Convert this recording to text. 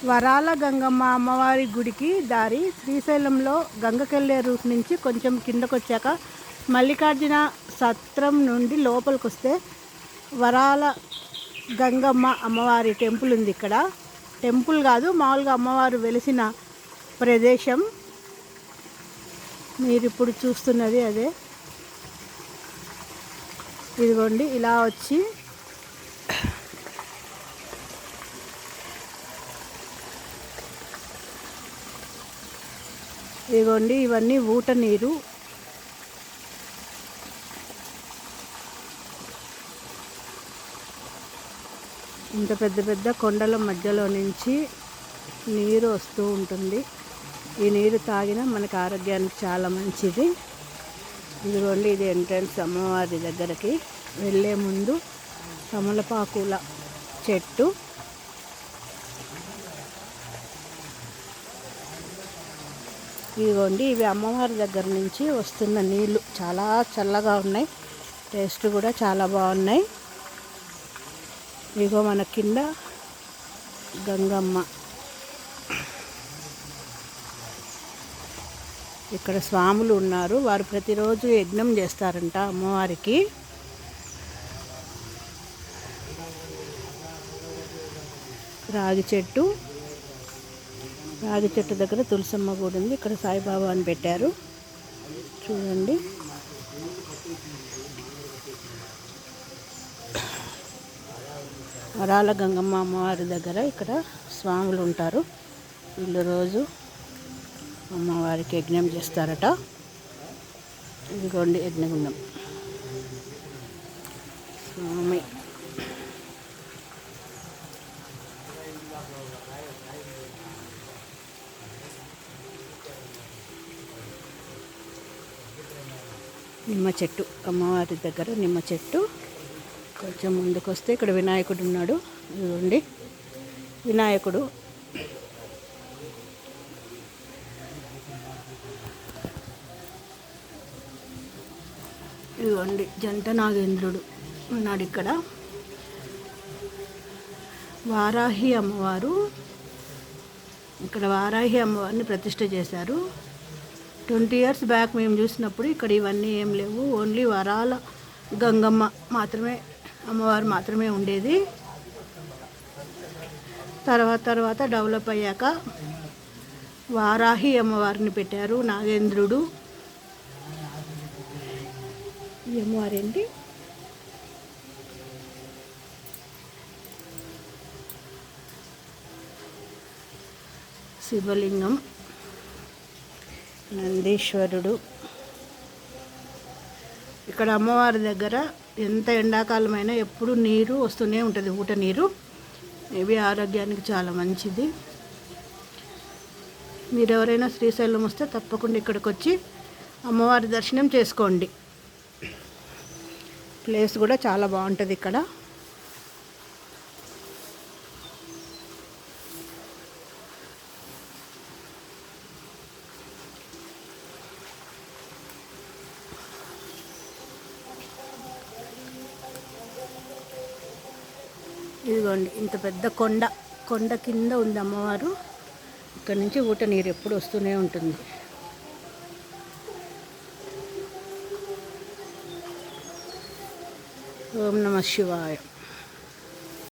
వరాల గంగమ్మ అమ్మవారి గుడికి దారి శ్రీశైలంలో గంగకెళ్ళే రూట్ నుంచి కొంచెం కిందకు వచ్చాక మల్లికార్జున సత్రం నుండి లోపలికి వస్తే వరాల గంగమ్మ అమ్మవారి టెంపుల్ ఉంది. ఇక్కడ టెంపుల్ కాదు, మామూలుగా అమ్మవారు వెలిసిన ప్రదేశం. మీరు ఇప్పుడు చూస్తున్నది అదే. ఇదిగోండి, ఇలా వచ్చి ఇదిగోండి, ఇవన్నీ ఊట నీరు. ఇంత పెద్ద పెద్ద కొండల మధ్యలో నుంచి నీరు వస్తూ ఉంటుంది. ఈ నీరు తాగినా మనకి ఆరోగ్యానికి చాలా మంచిది. ఇదిగోండి, ఇది ఎంట్రన్స్ అమ్మవారి దగ్గరికి వెళ్ళే ముందు తమలపాకుల చెట్టు. ఇదిగోండి, ఇవి అమ్మవారి దగ్గర నుంచి వస్తున్న నీళ్ళు చాలా చల్లగా ఉన్నాయి. టేస్ట్ కూడా చాలా బాగున్నాయి. ఇదిగో మన కింద గంగమ్మ. ఇక్కడ స్వాములు ఉన్నారు. వారు ప్రతిరోజు యజ్ఞం చేస్తారంట అమ్మవారికి. రాగి చెట్టు దగ్గర తులసమ్మ కూడా ఉంది. ఇక్కడ సాయిబాబా అని పెట్టారు చూడండి. వరాల గంగమ్మ అమ్మవారి దగ్గర ఇక్కడ స్వాములు ఉంటారు. వీళ్ళు రోజు అమ్మవారికి యజ్ఞం చేస్తారట. ఇదిగోండి యజ్ఞగుండం స్వామి. నిమ్మ చెట్టు, అమ్మవారి దగ్గర నిమ్మ చెట్టు. కొంచెం ముందుకు వస్తే ఇక్కడ వినాయకుడు ఉన్నాడు. ఇదిగోండి వినాయకుడు. ఇదిగోండి జంట నాగేంద్రుడు ఉన్నాడు ఇక్కడ. వారాహి అమ్మవారు, ఇక్కడ వారాహి అమ్మవారిని ప్రతిష్ఠ చేశారు. 20 years బ్యాక్ మేము చూసినప్పుడు ఇక్కడ ఇవన్నీ ఏం లేవు. ఓన్లీ వరాల గంగమ్మ మాత్రమే, అమ్మవారు మాత్రమే ఉండేది. తర్వాత డెవలప్ అయ్యాక వారాహి అమ్మవారిని పెట్టారు. నాగేంద్రుడు. ఈ అమ్మవారు ఏంటి, శివలింగం, నందీశ్వరుడు. ఇక్కడ అమ్మవారి దగ్గర ఎంత ఎండాకాలమైనా ఎప్పుడు నీరు వస్తూనే ఉంటుంది, ఊట నీరు. ఇవి ఆరోగ్యానికి చాలా మంచిది. మీరు ఎవరైనా శ్రీశైలం వస్తే తప్పకుండా ఇక్కడికి వచ్చి అమ్మవారి దర్శనం చేసుకోండి. ప్లేస్ కూడా చాలా బాగుంటుంది ఇక్కడ. ఇదిగోండి, ఇంత పెద్ద కొండ కింద ఉంది అమ్మవారు. ఇక్కడ నుంచి ఊట నీరు ఎప్పుడు వస్తూనే ఉంటుంది. ఓం నమః శివాయ.